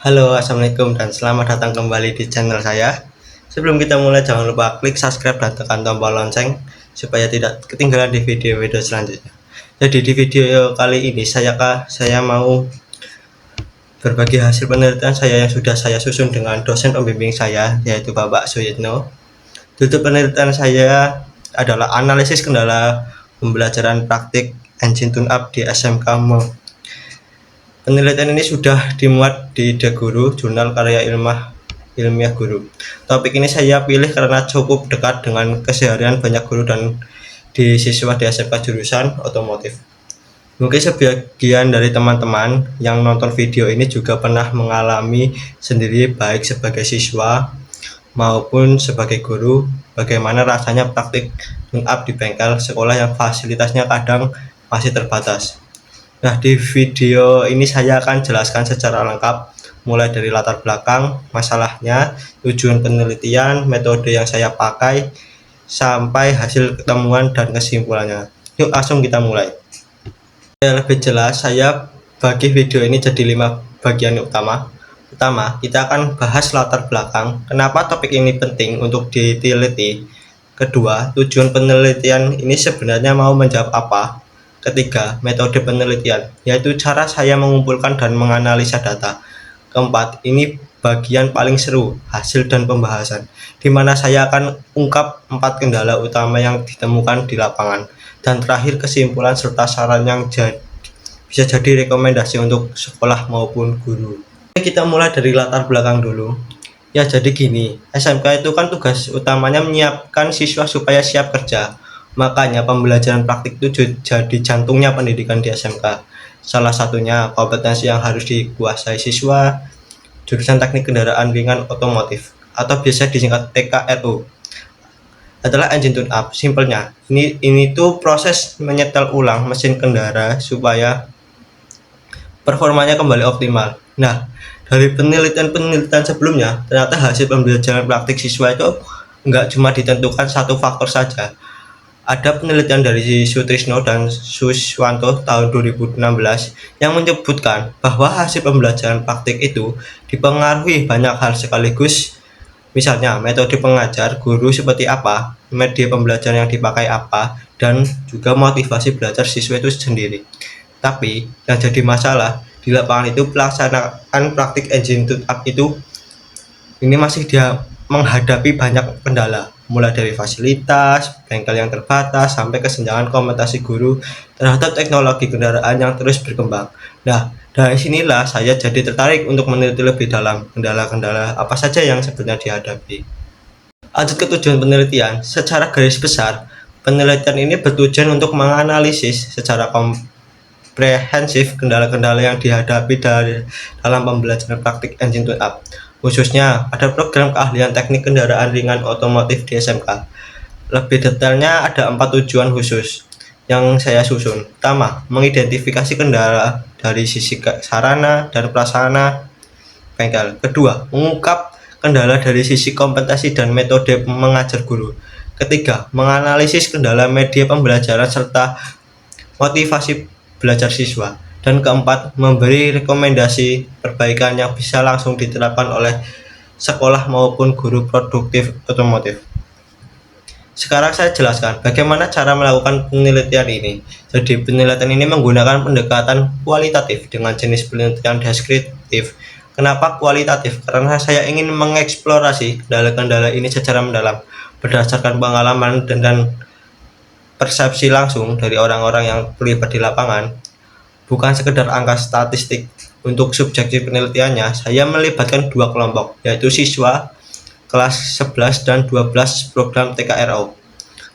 Halo, assalamualaikum dan selamat datang kembali di channel saya. Sebelum kita mulai, jangan lupa klik subscribe dan tekan tombol lonceng supaya tidak ketinggalan di video-video selanjutnya. Jadi di video kali ini saya mau berbagi hasil penelitian saya yang sudah saya susun dengan dosen pembimbing saya, yaitu Bapak Suyitno. Tutup penelitian saya adalah analisis kendala pembelajaran praktik engine tune-up di SMK Mo. Penelitian ini sudah dimuat di The Guru, jurnal karya ilmiah guru. Topik ini saya pilih karena cukup dekat dengan keseharian banyak guru dan di siswa di SMK jurusan otomotif. Mungkin sebagian dari teman-teman yang nonton video ini juga pernah mengalami sendiri, baik sebagai siswa maupun sebagai guru, bagaimana rasanya praktik tune-up di bengkel sekolah yang fasilitasnya kadang masih terbatas. Nah, di video ini saya akan jelaskan secara lengkap, mulai dari latar belakang, masalahnya, tujuan penelitian, metode yang saya pakai, sampai hasil ketemuan dan kesimpulannya. Yuk langsung kita mulai. Lebih jelas, saya bagi video ini jadi 5 bagian utama. Pertama, kita akan bahas latar belakang, kenapa topik ini penting untuk diteliti. Kedua, tujuan penelitian ini sebenarnya mau menjawab apa. Ketiga, metode penelitian, yaitu cara saya mengumpulkan dan menganalisa data. Keempat, ini bagian paling seru, hasil dan pembahasan, di mana saya akan ungkap 4 kendala utama yang ditemukan di lapangan. Dan terakhir, kesimpulan serta saran yang bisa jadi rekomendasi untuk sekolah maupun guru. Kita mulai dari latar belakang dulu. Ya, jadi gini, SMK itu kan tugas utamanya menyiapkan siswa supaya siap kerja. Makanya pembelajaran praktik itu jadi jantungnya pendidikan di SMK. Salah satunya kompetensi yang harus dikuasai siswa jurusan teknik kendaraan ringan otomotif atau biasa disingkat TKRU adalah engine tune-up. Simpelnya, ini tuh proses menyetel ulang mesin kendara supaya performanya kembali optimal. Nah, dari penelitian sebelumnya, ternyata hasil pembelajaran praktik siswa itu nggak cuma ditentukan satu faktor saja. Ada penelitian dari Sutrisno dan Suswanto tahun 2016 yang menyebutkan bahwa hasil pembelajaran praktik itu dipengaruhi banyak hal sekaligus. Misalnya, metode pengajar, guru seperti apa, media pembelajaran yang dipakai apa, dan juga motivasi belajar siswa itu sendiri. Tapi, yang jadi masalah, di lapangan itu pelaksanaan praktik engine tune-up itu ini masih dia menghadapi banyak kendala, mulai dari fasilitas, bengkel yang terbatas, sampai kesenjangan kompetisi guru terhadap teknologi kendaraan yang terus berkembang. Nah, dari sinilah saya jadi tertarik untuk meneliti lebih dalam kendala-kendala apa saja yang sebenarnya dihadapi. Lanjut ke tujuan penelitian, secara garis besar, penelitian ini bertujuan untuk menganalisis secara komprehensif kendala-kendala yang dihadapi dalam pembelajaran praktik engine tune-up. Khususnya, ada program keahlian teknik kendaraan ringan otomotif di SMK. Lebih detailnya ada 4 tujuan khusus yang saya susun. Pertama, mengidentifikasi kendala dari sisi sarana dan prasarana bengkel. Kedua, mengungkap kendala dari sisi kompetensi dan metode mengajar guru. Ketiga, menganalisis kendala media pembelajaran serta motivasi belajar siswa. Dan keempat, memberi rekomendasi perbaikan yang bisa langsung diterapkan oleh sekolah maupun guru produktif otomotif. Sekarang saya jelaskan bagaimana cara melakukan penelitian ini. Jadi penelitian ini menggunakan pendekatan kualitatif dengan jenis penelitian deskriptif. Kenapa kualitatif? Karena saya ingin mengeksplorasi kendala-kendala ini secara mendalam berdasarkan pengalaman dan persepsi langsung dari orang-orang yang terlibat di lapangan, bukan sekedar angka statistik. Untuk subjektif penelitiannya, saya melibatkan 2 kelompok, yaitu siswa kelas 11 dan 12 program TKRO,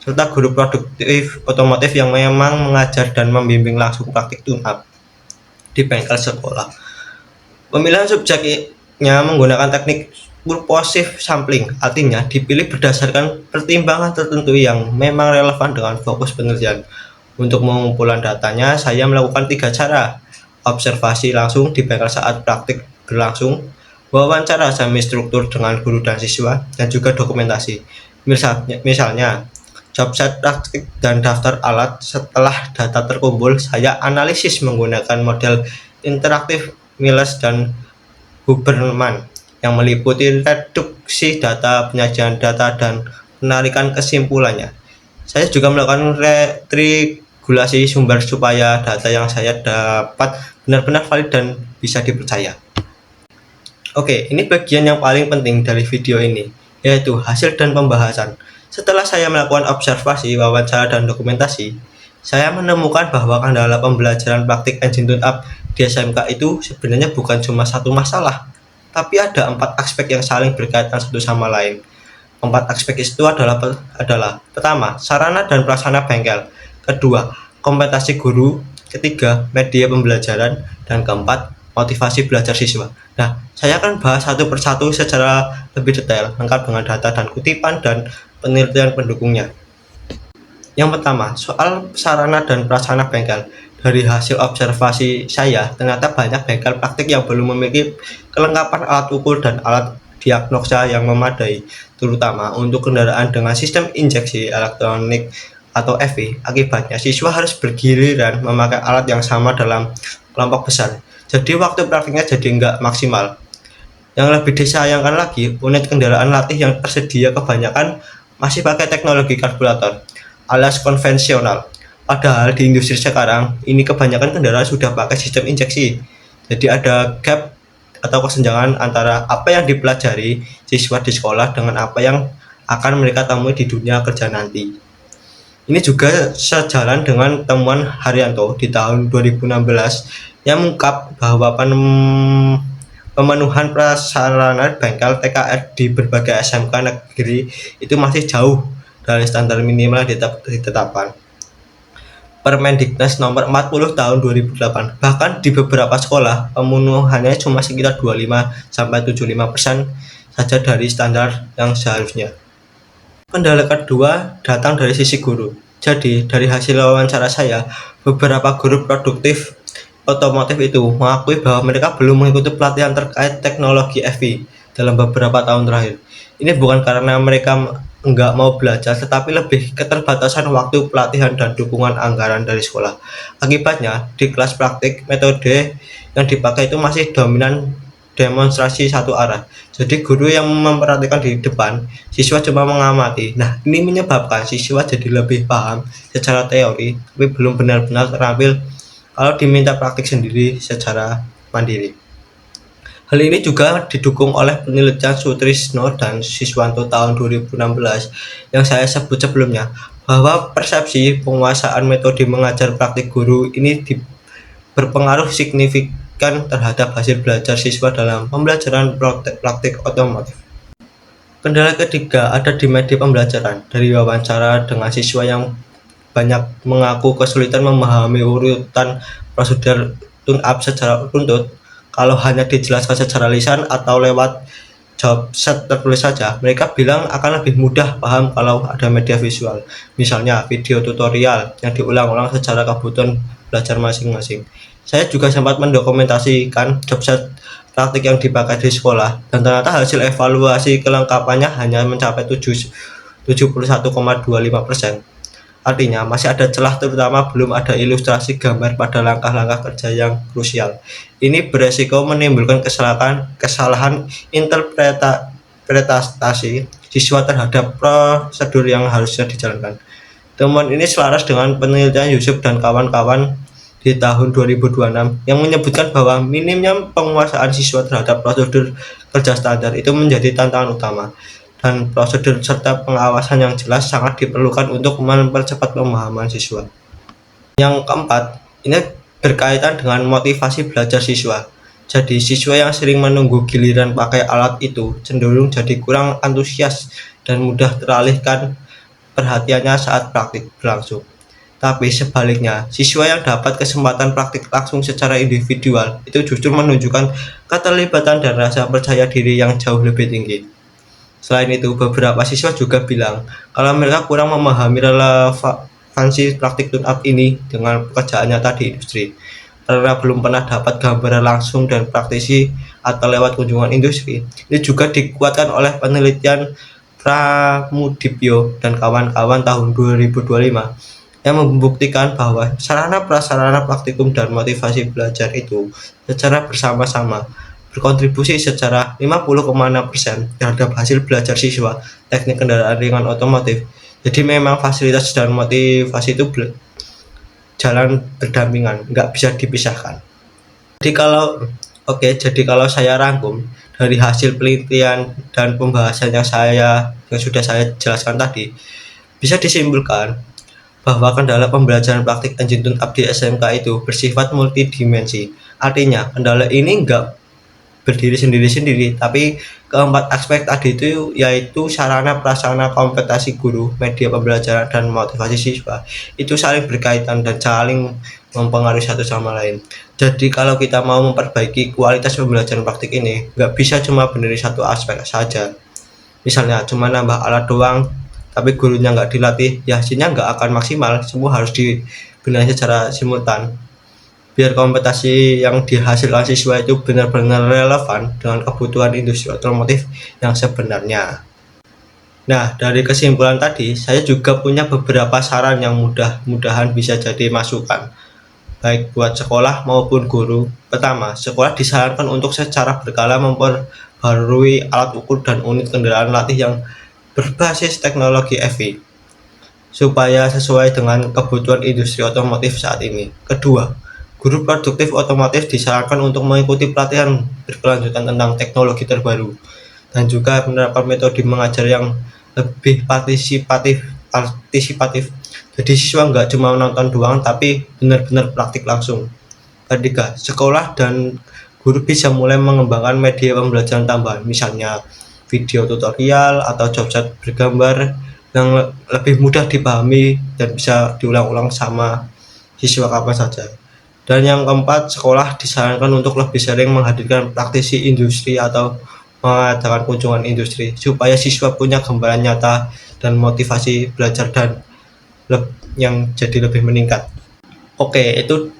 serta guru produktif otomotif yang memang mengajar dan membimbing langsung praktik tune-up di bengkel sekolah. Pemilihan subjeknya menggunakan teknik purposive sampling, artinya dipilih berdasarkan pertimbangan tertentu yang memang relevan dengan fokus penelitian. Untuk pengumpulan datanya, saya melakukan 3 cara: observasi langsung di bengkel saat praktik berlangsung, wawancara semi struktur dengan guru dan siswa, dan juga dokumentasi. Misalnya, job set praktik dan daftar alat. Setelah data terkumpul, saya analisis menggunakan model interaktif Miles dan Huberman yang meliputi reduksi data, penyajian data, dan penarikan kesimpulannya. Saya juga melakukan retriangulasi sumber supaya data yang saya dapat benar-benar valid dan bisa dipercaya. Oke, ini bagian yang paling penting dari video ini, yaitu hasil dan pembahasan. Setelah saya melakukan observasi, wawancara, dan dokumentasi, saya menemukan bahwa kendala pembelajaran praktik engine tune-up di SMK itu sebenarnya bukan cuma satu masalah, tapi ada 4 aspek yang saling berkaitan satu sama lain. 4 aspek itu adalah pertama, sarana dan prasarana bengkel, kedua, kompetisi guru, ketiga, media pembelajaran, dan keempat, motivasi belajar siswa. Nah, saya akan bahas satu persatu secara lebih detail, lengkap dengan data dan kutipan dan penelitian pendukungnya. Yang pertama, soal sarana dan prasarana bengkel. Dari hasil observasi saya, ternyata banyak bengkel praktik yang belum memiliki kelengkapan alat ukur dan alat diagnosa yang memadai, terutama untuk kendaraan dengan sistem injeksi elektronik atau EV. Akibatnya, siswa harus bergiliran memakai alat yang sama dalam kelompok besar. Jadi waktu praktiknya jadi nggak maksimal. Yang lebih disayangkan lagi, unit kendaraan latih yang tersedia kebanyakan masih pakai teknologi karburator alias konvensional. Padahal di industri sekarang, ini kebanyakan kendaraan sudah pakai sistem injeksi. Jadi ada gap atau kesenjangan antara apa yang dipelajari siswa di sekolah dengan apa yang akan mereka temui di dunia kerja nanti. Ini juga sejalan dengan temuan Haryanto di tahun 2016 yang mengungkap bahwa pemenuhan prasarana bengkel TKR di berbagai SMK negeri itu masih jauh dari standar minimal yang ditetapkan Permendiknas nomor 40 tahun 2008. Bahkan di beberapa sekolah pemenuhannya cuma sekitar 25-75% saja dari standar yang seharusnya. Kendala kedua datang dari sisi guru. Jadi dari hasil wawancara saya, beberapa guru produktif otomotif itu mengakui bahwa mereka belum mengikuti pelatihan terkait teknologi EV dalam beberapa tahun terakhir. Ini bukan karena mereka enggak mau belajar, tetapi lebih keterbatasan waktu pelatihan dan dukungan anggaran dari sekolah. Akibatnya, di kelas praktik, metode yang dipakai itu masih dominan demonstrasi satu arah. Jadi guru yang memperhatikan di depan, siswa cuma mengamati. Nah, ini menyebabkan siswa jadi lebih paham secara teori, tapi belum benar-benar terampil kalau diminta praktik sendiri secara mandiri. Hal ini juga didukung oleh penelitian Sutrisno dan Siswanto tahun 2016 yang saya sebut sebelumnya, bahwa persepsi penguasaan metode mengajar praktik guru ini berpengaruh signifikan terhadap hasil belajar siswa dalam pembelajaran praktik otomotif. Kendala ketiga ada di media pembelajaran. Dari wawancara dengan siswa yang banyak mengaku kesulitan memahami urutan prosedur tune-up secara runtut. Kalau hanya dijelaskan secara lisan atau lewat job set tertulis saja, mereka bilang akan lebih mudah paham kalau ada media visual, misalnya video tutorial yang diulang-ulang secara kebutuhan belajar masing-masing. Saya juga sempat mendokumentasikan job set praktik yang dipakai di sekolah, dan ternyata hasil evaluasi kelengkapannya hanya mencapai 71,25%. Artinya, masih ada celah, terutama belum ada ilustrasi gambar pada langkah-langkah kerja yang krusial. Ini beresiko menimbulkan kesalahan interpretasi siswa terhadap prosedur yang harusnya dijalankan. Temuan ini selaras dengan penelitian Yusuf dan kawan-kawan di tahun 2026 yang menyebutkan bahwa minimnya penguasaan siswa terhadap prosedur kerja standar itu menjadi tantangan utama. Dan prosedur serta pengawasan yang jelas sangat diperlukan untuk mempercepat pemahaman siswa. Yang keempat, ini berkaitan dengan motivasi belajar siswa. Jadi siswa yang sering menunggu giliran pakai alat itu cenderung jadi kurang antusias dan mudah teralihkan perhatiannya saat praktik berlangsung. Tapi sebaliknya, siswa yang dapat kesempatan praktik langsung secara individual itu justru menunjukkan keterlibatan dan rasa percaya diri yang jauh lebih tinggi. Selain itu, beberapa siswa juga bilang kalau mereka kurang memahami relevansi praktik tune-up ini dengan pekerjaan nyata di industri, karena belum pernah dapat gambaran langsung dan praktisi atau lewat kunjungan industri. Ini juga dikuatkan oleh penelitian Pramudipyo dan kawan-kawan tahun 2025 yang membuktikan bahwa sarana prasarana praktikum dan motivasi belajar itu secara bersama-sama berkontribusi secara 50,6% terhadap hasil belajar siswa teknik kendaraan ringan otomotif. Jadi memang fasilitas dan motivasi itu jalan berdampingan, nggak bisa dipisahkan. Jadi kalau saya rangkum dari hasil penelitian dan pembahasan yang sudah saya jelaskan tadi, bisa disimpulkan bahwa kendala pembelajaran praktik engine tune up di SMK itu bersifat multidimensi. Artinya, kendala ini enggak berdiri sendiri-sendiri, tapi keempat aspek tadi itu yaitu sarana prasarana kompetisi guru, media pembelajaran dan motivasi siswa itu saling berkaitan dan saling mempengaruhi satu sama lain. Jadi kalau kita mau memperbaiki kualitas pembelajaran praktik ini, nggak bisa cuma benerin satu aspek saja. Misalnya cuma nambah alat doang, tapi gurunya nggak dilatih, ya hasilnya nggak akan maksimal. Semua harus dibenahi secara simultan biar kompetisi yang dihasilkan siswa itu benar-benar relevan dengan kebutuhan industri otomotif yang sebenarnya. Nah, dari kesimpulan tadi, saya juga punya beberapa saran yang mudah-mudahan bisa jadi masukan, baik buat sekolah maupun guru. Pertama, sekolah disarankan untuk secara berkala memperbarui alat ukur dan unit kendaraan latih yang berbasis teknologi EV, supaya sesuai dengan kebutuhan industri otomotif saat ini. Kedua, guru produktif otomotif disarankan untuk mengikuti pelatihan berkelanjutan tentang teknologi terbaru dan juga menerapkan metode mengajar yang lebih partisipatif. Jadi siswa nggak cuma nonton doang tapi benar-benar praktik langsung. Ketiga, sekolah dan guru bisa mulai mengembangkan media pembelajaran tambahan, misalnya video tutorial atau job bergambar yang lebih mudah dipahami dan bisa diulang-ulang sama siswa kapan saja. Dan yang keempat, sekolah disarankan untuk lebih sering menghadirkan praktisi industri atau mengadakan kunjungan industri supaya siswa punya gambaran nyata dan motivasi belajar dan yang jadi lebih meningkat. Itu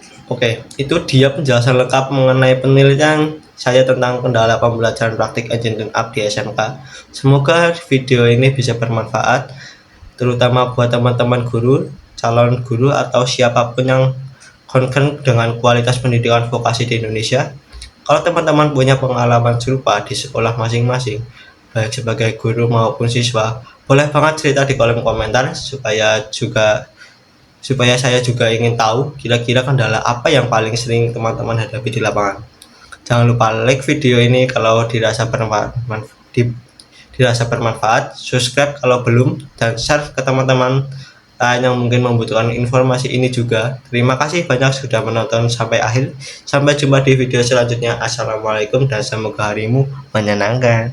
dia penjelasan lengkap mengenai penelitian saya tentang kendala pembelajaran praktik engine tune up di SMK. Semoga video ini bisa bermanfaat, terutama buat teman-teman guru, calon guru atau siapapun yang concern dengan kualitas pendidikan vokasi di Indonesia. Kalau teman-teman punya pengalaman serupa di sekolah masing-masing, baik sebagai guru maupun siswa, boleh banget cerita di kolom komentar supaya saya juga ingin tahu kira-kira kendala apa yang paling sering teman-teman hadapi di lapangan. Jangan lupa like video ini kalau dirasa bermanfaat, subscribe kalau belum, dan share ke teman-teman yang mungkin membutuhkan informasi ini juga. Terima kasih banyak sudah menonton sampai akhir. Sampai jumpa di video selanjutnya. Assalamualaikum dan semoga harimu menyenangkan.